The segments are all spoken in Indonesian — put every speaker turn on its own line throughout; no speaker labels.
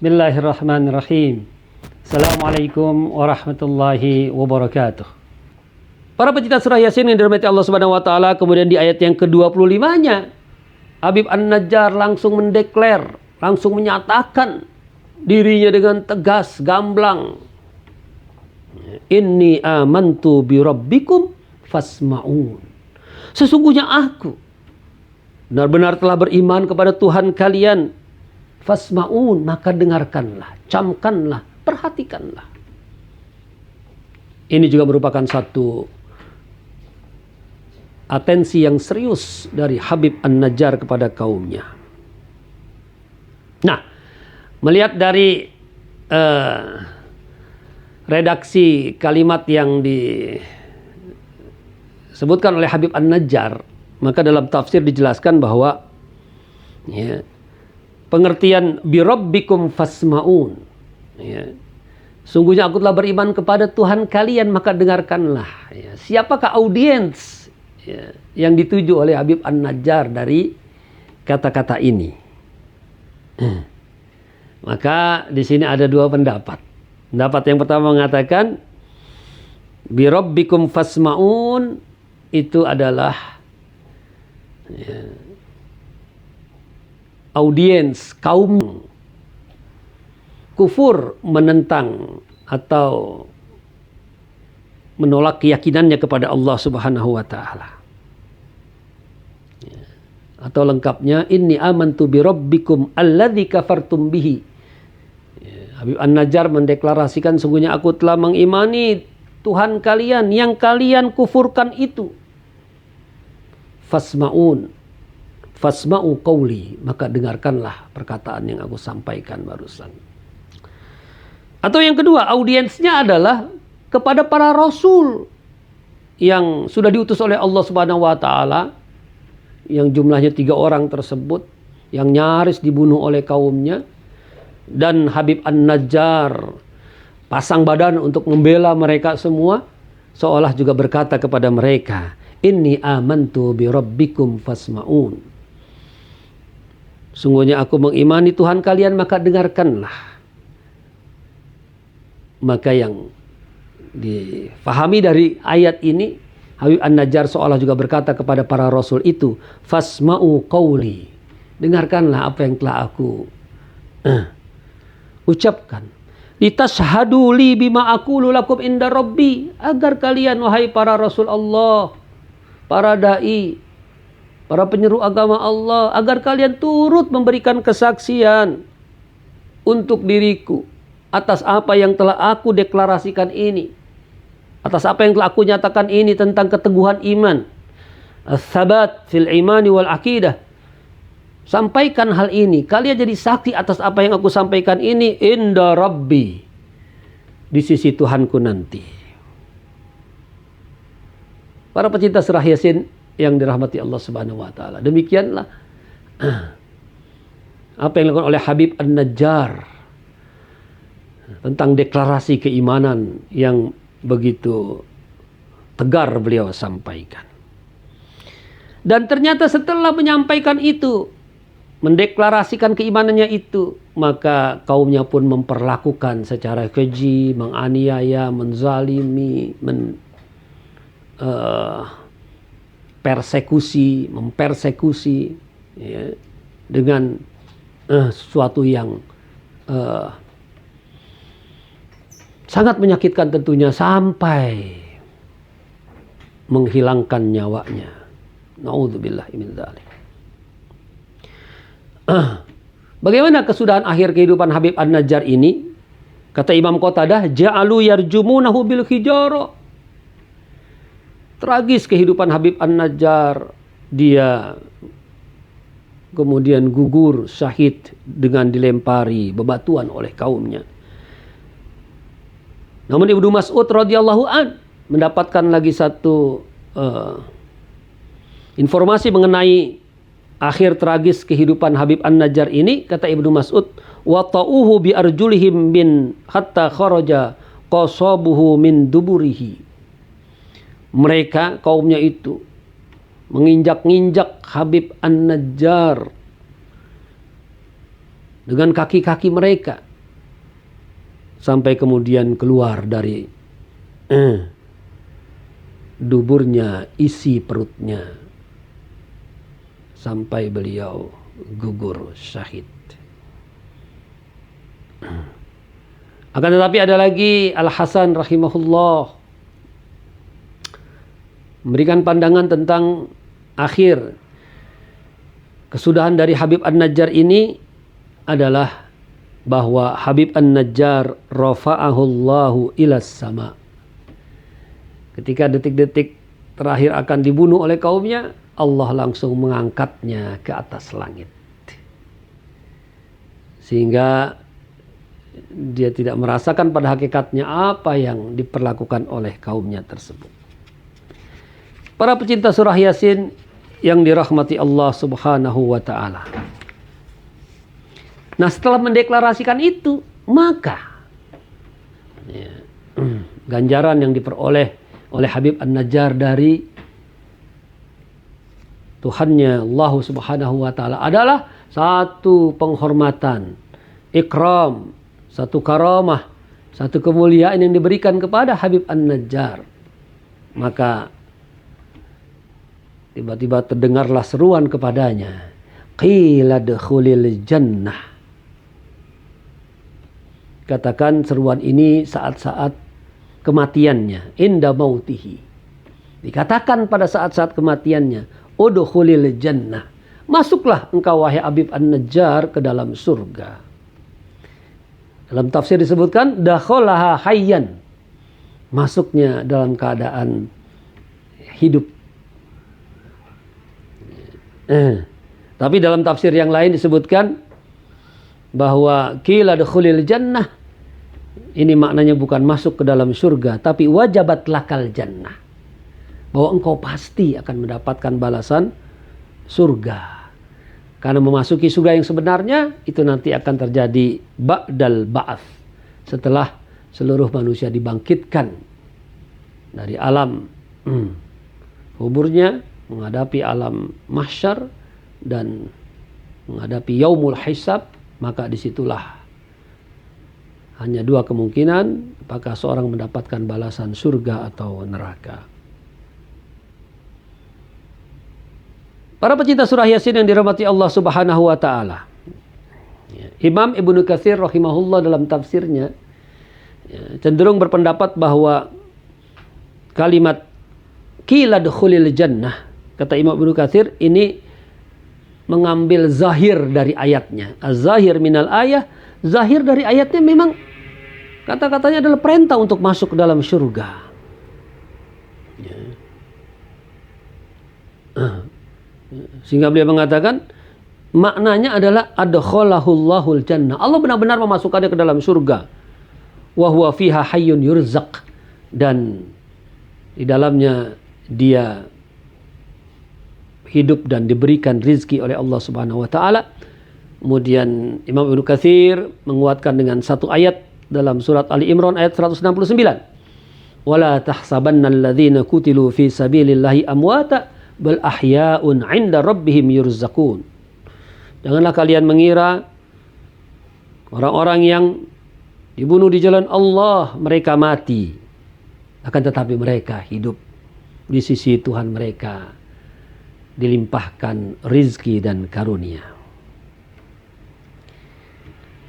Bismillahirrahmanirrahim. Assalamualaikum warahmatullahi wabarakatuh. Para pecinta surah Yasin yang dirahmati Allah Subhanahu wa taala, kemudian di ayat yang ke-25-nya Habib An-Najjar langsung mendeklar, langsung menyatakan dirinya dengan tegas, gamblang. Inni amantu bi rabbikum fasma'un. Sesungguhnya aku benar-benar telah beriman kepada Tuhan kalian. Fasma'un, maka dengarkanlah, camkanlah, perhatikanlah. Ini juga merupakan satu atensi yang serius dari Habib An-Najjar kepada kaumnya. Nah, melihat dari redaksi kalimat yang disebutkan oleh Habib An-Najjar, maka dalam tafsir dijelaskan bahwa pengertian birabbikum fasma'un, sungguhnya aku telah beriman kepada Tuhan kalian, maka dengarkanlah. Siapakah audiens yang dituju oleh Habib An-Najjar dari kata-kata ini? Maka di sini ada dua pendapat. Pendapat yang pertama mengatakan birabbikum fasma'un itu adalah audiens kaum kufur menentang atau menolak keyakinannya kepada Allah Subhanahu wa taala. Atau lengkapnya inni amantu bi rabbikum alladzi kafartum bihi. Habib An-Najjar mendeklarasikan sungguhnya aku telah mengimani Tuhan kalian yang kalian kufurkan itu. Fasma'u qawli, maka dengarkanlah perkataan yang aku sampaikan barusan. Atau yang kedua, audiensnya adalah kepada para rasul yang sudah diutus oleh Allah Subhanahu wa taala, yang jumlahnya 3 orang tersebut yang nyaris dibunuh oleh kaumnya, dan Habib An-Najjar pasang badan untuk membela mereka semua, seolah juga berkata kepada mereka, inni amantu bi rabbikum fasma'un. Sungguhnya aku mengimani Tuhan kalian, maka dengarkanlah. Maka yang difahami dari ayat ini, Habib An-Najjar seolah juga berkata kepada para rasul itu, fasma'u qawli, dengarkanlah apa yang telah aku ucapkan. Litashhadu li bima aqulu lakum inda rabbi, agar kalian wahai para rasul Allah, para dai, para penyeru agama Allah, agar kalian turut memberikan kesaksian untuk diriku atas apa yang telah aku deklarasikan ini, atas apa yang telah aku nyatakan ini tentang keteguhan iman, as-sabat fil imani wal aqidah. Sampaikan hal ini, kalian jadi saksi atas apa yang aku sampaikan ini inda rabbi, di sisi Tuhanku nanti. Para pecinta surah Yasin yang dirahmati Allah Subhanahu wa taala, demikianlah apa yang dilakukan oleh Habib An-Najjar tentang deklarasi keimanan yang begitu tegar beliau sampaikan. Dan ternyata setelah menyampaikan itu, mendeklarasikan keimanannya itu, maka kaumnya pun memperlakukan secara keji, menganiaya, menzalimi, mempersekusi dengan sesuatu yang sangat menyakitkan tentunya, sampai menghilangkan nyawanya. Naudzubillah min dzalik. Bagaimana kesudahan akhir kehidupan Habib An-Najjar ini? Kata Imam Qatadah, ja'alu yarjumunahu bil hijara. Tragis kehidupan Habib An-Najjar. Dia kemudian gugur syahid dengan dilempari bebatuan oleh kaumnya. Namun Ibnu Mas'ud radhiyallahu an mendapatkan lagi satu informasi mengenai akhir tragis kehidupan Habib An-Najjar ini. Kata Ibnu Mas'ud, wa ta'uhu bi arjulihim min hatta kharaja qasabuhu min duburihi. Mereka kaumnya itu menginjak-injak Habib An-Najjar dengan kaki-kaki mereka sampai kemudian keluar dari duburnya, isi perutnya, sampai beliau gugur syahid. Akan tetapi ada lagi Al-Hasan rahimahullah memberikan pandangan tentang akhir kesudahan dari Habib An-Najjar ini adalah bahwa Habib An-Najjar rafa'ahullahu ilas sama. Ketika detik-detik terakhir akan dibunuh oleh kaumnya, Allah langsung mengangkatnya ke atas langit. Sehingga dia tidak merasakan pada hakikatnya apa yang diperlakukan oleh kaumnya tersebut. Para pecinta surah Yasin yang dirahmati Allah Subhanahu wa ta'ala. Nah, setelah mendeklarasikan itu, maka ganjaran yang diperoleh oleh Habib An-Najjar dari Tuhannya Allah Subhanahu wa ta'ala adalah satu penghormatan, ikram, satu karamah, satu kemuliaan yang diberikan kepada Habib An-Najjar. Maka tiba-tiba terdengarlah seruan kepadanya, qila dkhulil jannah. Katakan seruan ini saat-saat kematiannya, inda mautihi. Dikatakan pada saat-saat kematiannya, udkhulil jannah. Masuklah engkau wahai Habib An-Najjar ke dalam surga. Dalam tafsir disebutkan dakhalaha hayyan. Masuknya dalam keadaan hidup. Tapi dalam tafsir yang lain disebutkan bahwa qila dkhulil jannah. Ini maknanya bukan masuk ke dalam surga, tapi wajabat lakal jannah. Bahwa engkau pasti akan mendapatkan balasan surga. Karena memasuki surga yang sebenarnya itu nanti akan terjadi ba'dal ba'ats. Setelah seluruh manusia dibangkitkan dari alam kuburnya, menghadapi alam mahsyar dan menghadapi yaumul hisab, maka disitulah hanya dua kemungkinan, apakah seorang mendapatkan balasan surga atau neraka. Para pecinta surah Yasin yang dirahmati Allah Subhanahu wa ta'ala. Imam Ibnu Katsir rahimahullah dalam tafsirnya cenderung berpendapat bahwa kalimat qila dkhulil jannah, kata Imam Ibnu Katsir, ini mengambil zahir dari ayatnya. Az-zahir minal ayah, zahir dari ayatnya memang kata-katanya adalah perintah untuk masuk ke dalam surga. Sehingga beliau mengatakan maknanya adalah adkhalahullahul jannah. Allah benar-benar memasukkannya ke dalam surga. Wa huwa fiha hayyun yurzaq, dan di dalamnya dia hidup dan diberikan rizki oleh Allah Subhanahu wa taala. Kemudian Imam Ibnu Katsir menguatkan dengan satu ayat dalam surat Ali Imran ayat 169. Wala tahsabannal ladzina qutilu fi sabilillahi amwata bal ahya'un 'inda rabbihim yurzaqun. Janganlah kalian mengira orang-orang yang dibunuh di jalan Allah mereka mati, akan tetapi mereka hidup di sisi Tuhan mereka, dilimpahkan rizki dan karunia.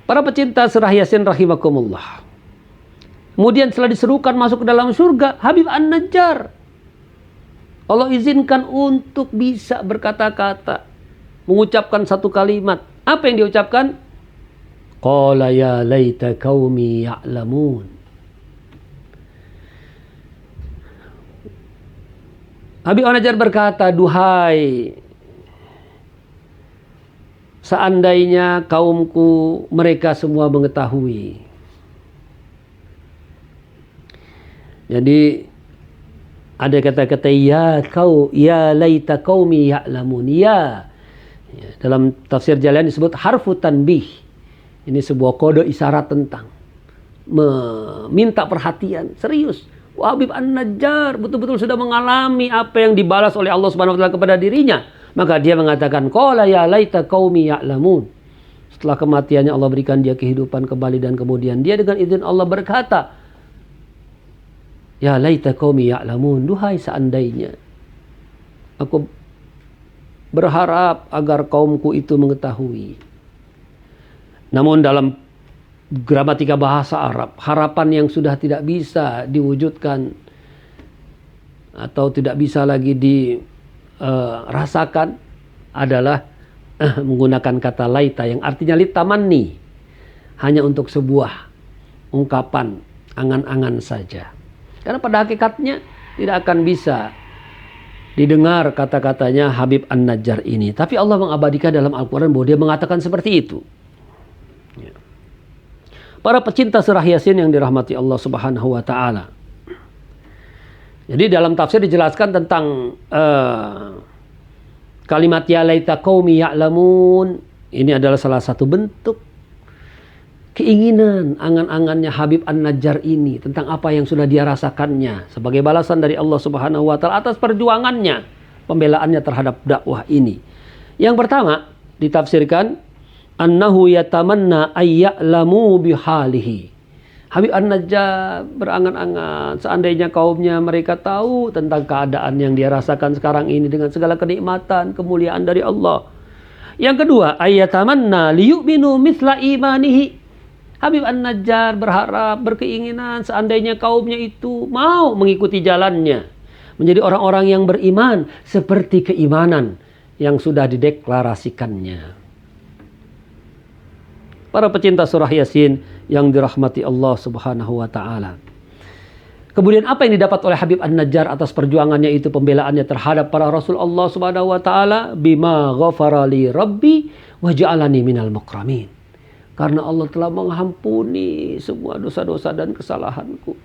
Para pecinta surah Yasin rahimakumullah. Kemudian setelah diserukan masuk ke dalam surga, Habib An-Najjar Allah izinkan untuk bisa berkata-kata, mengucapkan satu kalimat. Apa yang diucapkan? Qala ya laita qaumi ya'lamun. Habib An-Najjar berkata, duhai, seandainya kaumku mereka semua mengetahui. Jadi ada kata-kata ya laita qaumi ya'lamun. Ya. Dalam tafsir Jalalain disebut harfu tanbih. Ini sebuah kode isyarat tentang meminta perhatian. Serius. Habib An-Najjar betul-betul sudah mengalami apa yang dibalas oleh Allah Subhanahu wa taala kepada dirinya. Maka dia mengatakan qala ya laita qaumi ya'lamun. Setelah kematiannya Allah berikan dia kehidupan kembali dan kemudian dia dengan izin Allah berkata, ya laita qaumi ya'lamun, duhai seandainya aku berharap agar kaumku itu mengetahui. Namun dalam gramatika bahasa Arab, harapan yang sudah tidak bisa diwujudkan atau tidak bisa lagi dirasakan adalah menggunakan kata laita yang artinya litamanni, hanya untuk sebuah ungkapan angan-angan saja. Karena pada hakikatnya tidak akan bisa didengar kata-katanya Habib An-Najjar ini. Tapi Allah mengabadikan dalam Al-Quran bahwa dia mengatakan seperti itu. Para pecinta surah Yasin yang dirahmati Allah Subhanahu wa taala. Jadi dalam tafsir dijelaskan tentang kalimat ya laita qaumi ya'lamun. Ini adalah salah satu bentuk keinginan angan-angannya Habib An-Najjar ini tentang apa yang sudah dia rasakannya sebagai balasan dari Allah Subhanahu wa taala atas perjuangannya, pembelaannya terhadap dakwah ini. Yang pertama ditafsirkan annahu yatamanna ayya'lamu bihalihi. Habib An-Najjar berangan-angan seandainya kaumnya mereka tahu tentang keadaan yang dia rasakan sekarang ini dengan segala kenikmatan, kemuliaan dari Allah. Yang kedua, ayyatamanna liyu'minu mithla imanihi. Habib An-Najjar berharap, berkeinginan seandainya kaumnya itu mau mengikuti jalannya, menjadi orang-orang yang beriman seperti keimanan yang sudah dideklarasikannya. Para pecinta surah Yasin yang dirahmati Allah Subhanahu wa taala. Kemudian apa yang didapat oleh Habib An-Najjar atas perjuangannya itu, pembelaannya terhadap para rasul Allah Subhanahu wa taala, bima ghafara li rabbi wa ja'alani minal mukramin. Karena Allah telah mengampuni semua dosa-dosa dan kesalahanku.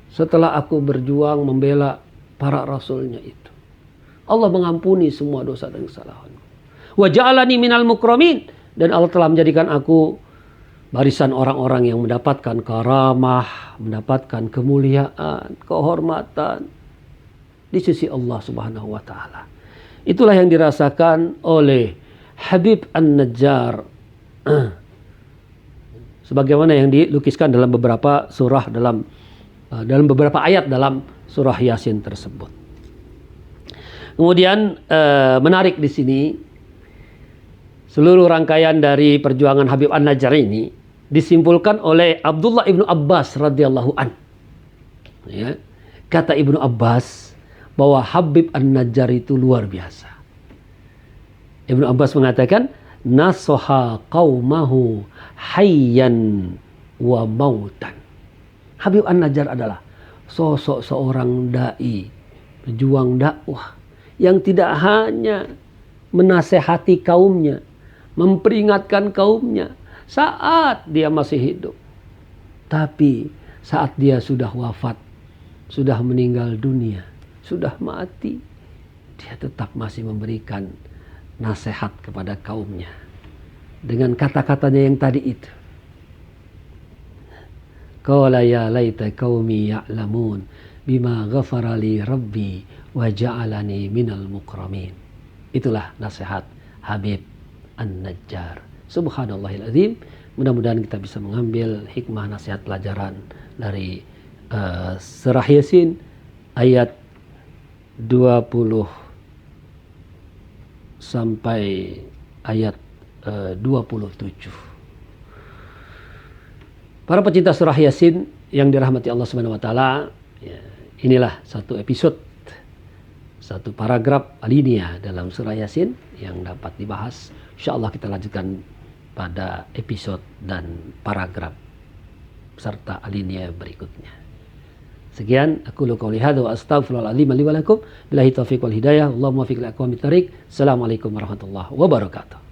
Setelah aku berjuang membela para rasulnya itu, Allah mengampuni semua dosa dan kesalahan. Wa ja'alani minal mukramin, dan Allah telah menjadikan aku barisan orang-orang yang mendapatkan karamah, mendapatkan kemuliaan, kehormatan di sisi Allah Subhanahu wa taala. Itulah yang dirasakan oleh Habib An-Najjar sebagaimana yang dilukiskan dalam beberapa surah dalam beberapa ayat dalam surah Yasin tersebut. Kemudian menarik di sini, seluruh rangkaian dari perjuangan Habib An-Najjar ini disimpulkan oleh Abdullah ibnu Abbas radhiyallahu an. Ya, kata Ibnu Abbas bahwa Habib An-Najjar itu luar biasa. Ibnu Abbas mengatakan, nasoha qaumahu hayyan wa mautan. Habib An-Najjar adalah sosok seorang dai, pejuang dakwah yang tidak hanya menasehati kaumnya, memperingatkan kaumnya saat dia masih hidup, tapi saat dia sudah wafat, sudah meninggal dunia, sudah mati, dia tetap masih memberikan nasihat kepada kaumnya dengan kata-katanya yang tadi itu. Qala ya laita qaumi ya'lamun bima ghafara li rabbi wa ja'alani minal mukramin. Itulah nasihat Habib An-Najjar. Subhanallahil azim. Mudah-mudahan kita bisa mengambil hikmah nasihat pelajaran dari surah Yasin ayat 20 sampai ayat 27. Para pecinta surah Yasin yang dirahmati Allah Subhanahu wa taala, ya, inilah satu episode, satu paragraf alinea dalam surah Yasin yang dapat dibahas. Insyaallah kita lanjutkan pada episode dan paragraf serta alinea berikutnya. Sekian aku qouli hadza wa astaghfirullahaladzim li wa lakum billahi taufiq wal hidayah. Allahumma waffiq li aqwamit thariq. Assalamualaikum warahmatullahi wabarakatuh.